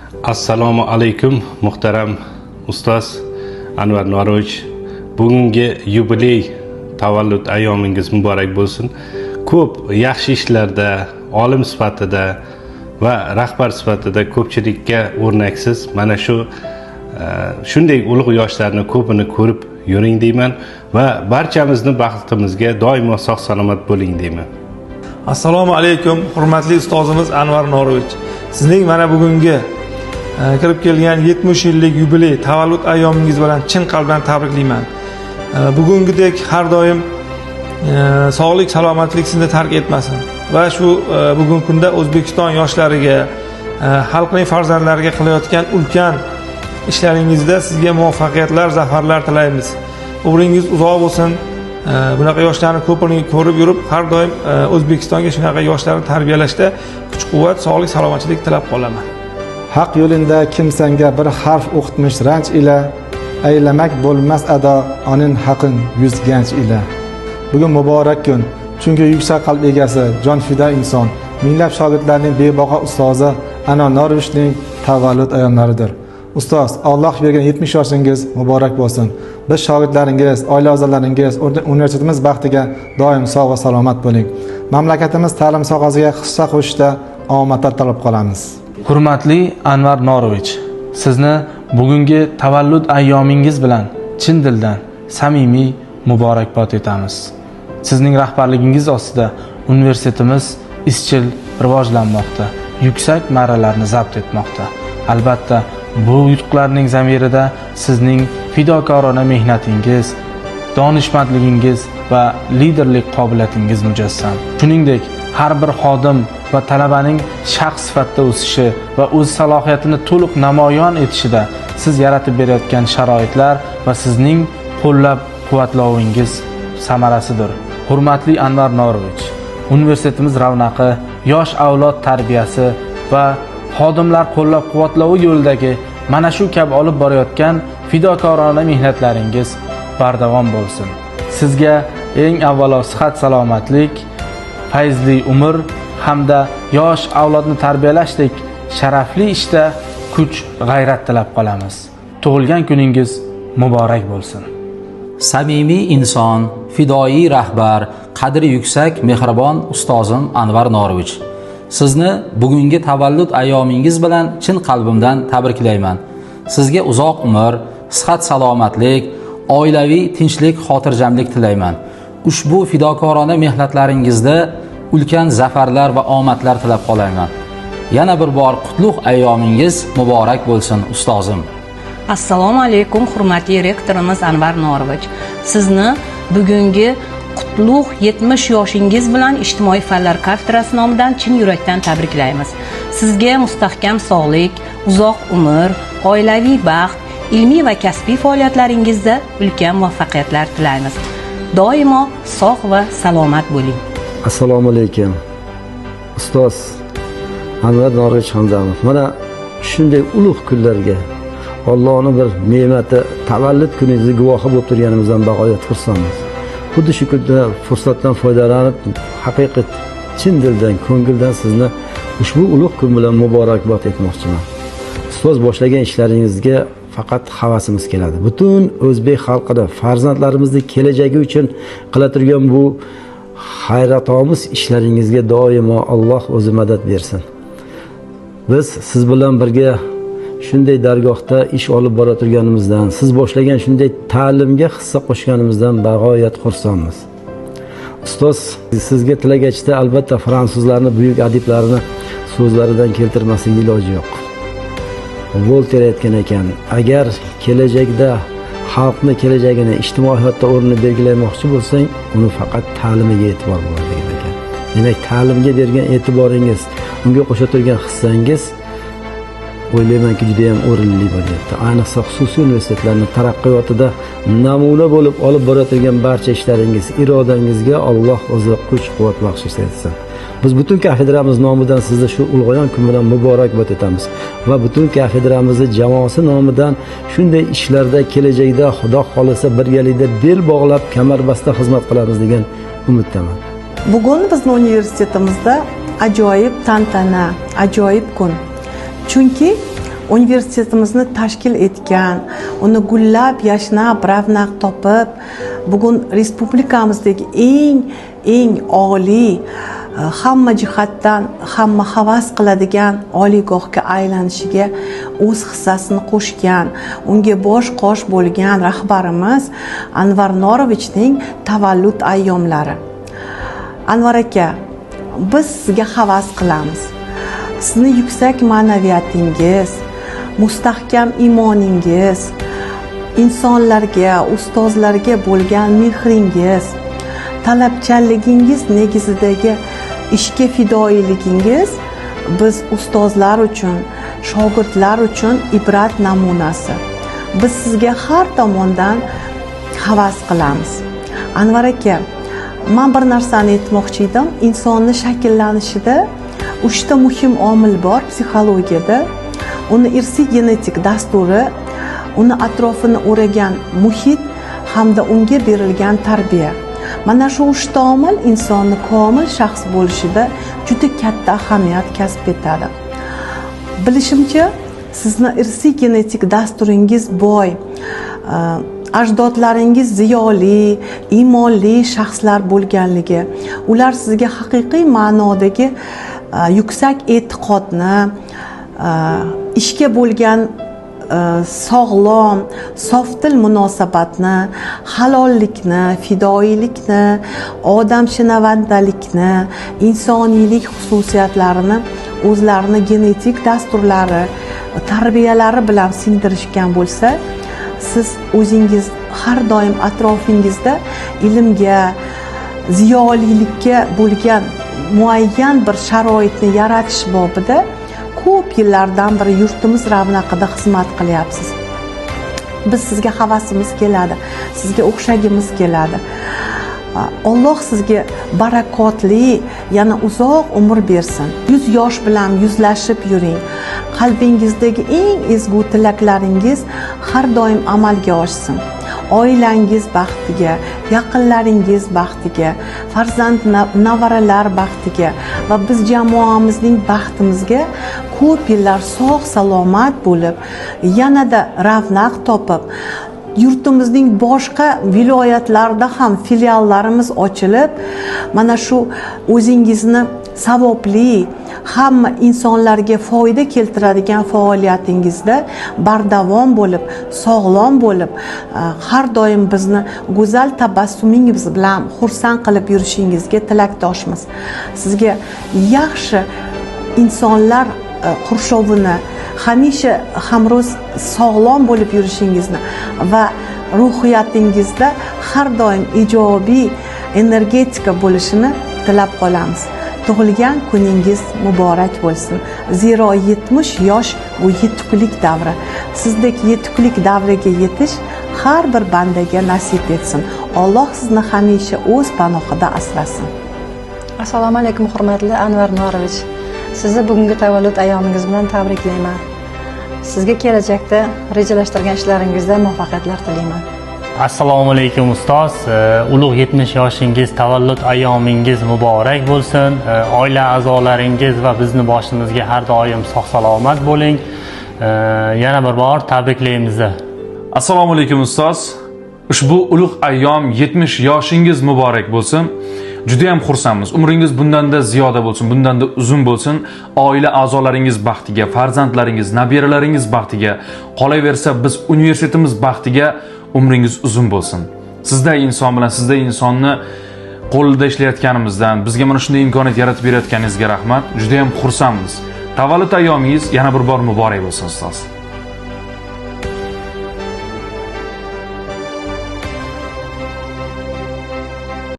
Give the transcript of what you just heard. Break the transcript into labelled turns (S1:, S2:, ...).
S1: Assalomu alaykum muhtaram ustoz Anvar Norovich. Bugungi yubiley tavallud ayyomingiz muborak bo'lsin. Ko'p yaxshi ishlarda, olim sifatida va rahbar sifatida ko'pchilikka o'rnaksiz mana shunday ulug' yoshlarni ko'pini ko'rib yuring deyman va barchamizni baxtimizga doimo sog' salomat bo'ling deyman.
S2: Assalomu alaykum hurmatli ustozimiz Anvar Norovich. Sizning mana bugungi kirib kelgan 70 yillik yubiley tavallud ayyomingiz bilan chin qalbdan tabriklayman. Bugungidek har doim sog'lik, salomatlik sizni tark etmasin va shu bugungi kunda O'zbekiston yoshlariga, xalqning farzandlariga qilayotgan ulkan ishlaringizda sizga muvaffaqiyatlar, zafarlar tilaymiz. Umringiz uzoq bo'lsin. Bunaqa yoshlarni ko'pini ko'rib yurib, har doim O'zbekistonga shunaqa yoshlarni tarbiyalashda kuch-quvvat, sog'lik, salomatlik tilab qolaman.
S3: Haq yo'linda kim senga bir harf o'qitmish ranj ila, aylamak bo'lmas ado onin haqin yuzganch ila. Bugun muborak kun, chunki yuksak qalb egasi, jon fida inson, minglab shogirdlarning bebaho ustozi Anvar Norovichning tavallud ayyomlaridir. Ustoz, Alloh bergan 70 yoshingiz muborak bo'lsin. Biz shogirdlaringiz, oila a'zolaringiz, universitetimiz baxtiga doim sog' va salomat bo'ling. Mamlakatimiz ta'lim sohasiga hissa qo'shishda omadlar tilab qolamiz.
S4: Hurmatli Anvar Norovich, sizni bugungi tavallud ayyomingiz bilan chin dildan samimiy muborakbod etamiz. Sizning rahbarligingiz ostida universitetimiz izchil rivojlanmoqda, yuksak marralarni zabt etmoqda. Albatta, bu yutuqlarning zamirida sizning fidokorona mehnatingiz, donishmandligingiz va liderlik qobiliyatingiz mujassam. Shuningdek, har bir xodim va talabaning shaxs sifatida o'sishi va o'z salohiyatini to'liq namoyon etishida siz yaratib berayotgan sharoitlar va sizning qo'llab-quvvatlovingiz samarasidir. Hurmatli Anvar Norovich, universitetimiz ravnaqi, yosh avlod tarbiyasi va xodimlar qo'llab-quvvatlovi yo'lidagi mana shu kabi olib borayotgan fidokorona mehnatlaringiz bardavom bo'lsin. Sizga eng avvalo sihat, salomatlik, fayzli umr hamda yosh avlodni tarbiyalashdek sharafli ishda kuch, g'ayrat tilab qolamiz. Tug'ilgan kuningiz muborak bo'lsin.
S5: Samimiy inson, fidoyi rahbar, qadri yuksak, mehribon ustozim Anvar Norovich. Sizni bugungi tavallud ayyomingiz bilan chin qalbimdan tabriklayman. Sizga uzoq umr, sihat, salomatlik, oilaviy tinchlik, xotirjamlik tilayman. Ushbu fidokorona mehnatlaringizda ulkan zafarlar va omadlar tilab qolayman. Yana bir bor qutlug' ayyomingiz muborak bo'lsin ustozim.
S6: Assalomu alaykum hurmatli rektorimiz Anvar Norovich. Sizni bugungi qutlug' 70 yoshingiz bilan ijtimoiy fanlar kafedrasi nomidan chin yurakdan tabriklaymiz. Sizga mustahkam sog'lik, uzoq umr, oilaviy baxt, ilmiy va kasbiy faoliyatlaringizda ulkan muvaffaqiyatlar tilaymiz. Doimo sog' va salomat bo'ling.
S7: Assalomu alaykum. Ustoz Anvar Norovich Hamdamov. Mana shunday ulug' kunlarga Allohning bir ne'mati tavallud kuningizni guvohi bo'lib turganimizdan bag'oyat xursandmiz. Xuddi shu kunda fursatdan foydalanib, haqiqat chin dildan, ko'ngildan sizni ushbu ulug' kun bilan muborakbod etmoqchiman. Ustoz boshlagan ishlaringizga faqat havasimiz keladi. Butun o'zbek xalqida farzandlarimizning kelajagi uchun qila turgan bu hayratomuz ishlaringizga doimo Alloh o'zi madad bersin. Biz siz bilan birga shunday dargohda ish olib bora turganimizdan, siz boshlagan shunday ta'limga hissa qo'shganimizdan bag'oyat xursandmiz. Ustoz, sizga tilagachda albatta fransuzlarning buyuk adiblarini so'zlaridan keltirmaslik iloji yo'q. Volter aytgan ekan, agar kelajakda xalqning kelajagini, ijtimoiy hayotda o'rnini belgilamoqchi bo'lsang, uni faqat ta'limiga e'tibor bo'ladi degan ekan. Demak, ta'limga bergan e'tiboringiz, unga qo'sha turgan hissangiz o'ylaymanki juda ham o'rinli bo'lyapti. Ayniqsa xususiy universitetlarning taraqqiyotida namuna bo'lib olib borayotgan barcha ishlaringiz, irodangizga Alloh o'zi kuch-quvvat baxsh etsin. Biz butun kafedramiz nomidan sizni shu ulg'ayon kun bilan muborakbod etamiz va butun kafedramizning jamoasi nomidan shunday ishlarda kelajakda Xudo xolisa birgalikda bel bog'lab, kamarbasta xizmat qilamiz degan umiddaman.
S8: Bugun bizning universitetimizda ajoyib tantana, ajoyib kun. Chunki universitetimizni tashkil etgan, uni gullab yashnab ravnaq topib, bugun respublikamizdagi eng oliy, hamma jihatdan hamma havas qiladigan oliygohga aylanishiga o'z hissasini qo'shgan, unga bosh qosh bo'lgan rahbarimiz Anvar Norovichning tavallud ayyomlari. Anvar aka, biz sizga havas qilamiz. Sizni yuksak ma'naviyatingiz, mustahkam imoningiz, insonlarga, ustozlarga bo'lgan mehringiz, talabchanligingiz negizidagi ishga fidoyiligingiz biz ustozlar uchun, shogirdlar uchun ibrat namunasi. Biz sizga har tomondan havas qilamiz. Anvar aka, men bir narsani aytmoqchi edim. Insonni shakllanishida 3 ta muhim omil bor psixologiyada. Uni irsiy genetik dasturi, uni atrofini o'ragan muhit hamda unga berilgan tarbiya. Mana shu 3 ta omil insonni komil shaxs bo'lishida juda katta ahamiyat kasb etadi. Bilishimcha, sizni irsiy genetik dasturingiz boy, ajdodlaringiz ziyoli, iymonli shaxslar bo'lganligi, ular sizga haqiqiy ma'nodagi yuksak e'tiqodni, ishga bo'lgan sog'lom, sofdil munosabatni, halollikni, fidoyilikni, odamshunavandalikni, insoniylik xususiyatlarini o'zlarini genetik dasturlari, tarbiyalari bilan singdirishgan bo'lsa, siz o'zingiz har doim atrofingizda ilmga, ziyolilikka bo'lgan muayyan bir sharoitni yaratish bobida ko'p yillardan beri yurtimiz ravnaqida xizmat qilyapsiz. Biz sizga havasimiz keladi, sizga o'xshagimiz keladi. Alloh sizga barakotli, yana uzoq umr bersin. 100 yosh bilan yuzlashib yuring. Qalbingizdagi eng ezgu tilaklaringiz har doim amalga oshsin. Oilangiz baxtiga, yaqinlaringiz baxtiga, farzand nevaralar baxtiga va biz jamoamizning baxtimizga ko'p yillar sog' salomat bo'lib, yanada ravnaq topib, yurtimizning boshqa viloyatlarida ham filiallarimiz ochilib, mana shu o'zingizni savobli, hamma insonlarga foyda keltiradigan faoliyatingizda bardavom bo'lib, sog'lom bo'lib, har doim bizni go'zal tabassumingiz bilan xursand qilib yurishingizga tilakdoshmiz. Sizga yaxshi insonlar qurshovini, hamisha hamro'z sog'lom bo'lib yurishingizni va ruhiyatingizda har doim ijobiy energetika bo'lishini tilab qolamiz. Tug'ilgan kuningiz muborak bo'lsin. Zero 70 yosh bu yetuklik davri. Sizdek yetuklik davriga yetish har bir bandaga nasib etsin. Alloh sizni hamisha o'z panohida asrasin.
S9: Assalomu alaykum hurmatli Anvar Norovich. Sizni bugungi tavallud ayyomingiz bilan tabriklayman. Sizga kelajakda rejalashtirgan ishlaringizda muvaffaqiyatlar tilayman.
S10: Assalomu alaykum ustoz. Ulug' 70 yoshingiz, tavallud ayyomingiz muborak bo'lsin. Oila a'zolaringiz va bizni boshimizga har doim sog' salomat bo'ling. Yana bir bor tabriklaymiz.
S11: Assalomu alaykum ustoz. Ushbu ulug' ayyom 70 yoshingiz muborak bo'lsin. Juda ham xursandmiz. Umringiz bundanda ziyoda bo'lsin, bundanda uzun bo'lsin. Oila a'zolaringiz baxtiga, farzandlaringiz, nabiralaringiz baxtiga, qolaversa biz universitetimiz baxtiga umringiz uzun bo'lsin. Sizday inson bilan, sizday insonni qo'lida ishlayotganimizdan, bizga mana shunday imkoniyat yaratib berayotganingizga rahmat. Juda ham xursandmiz. Tavallud ayyomingiz yana bir bor muborak bo'lsin ustoz.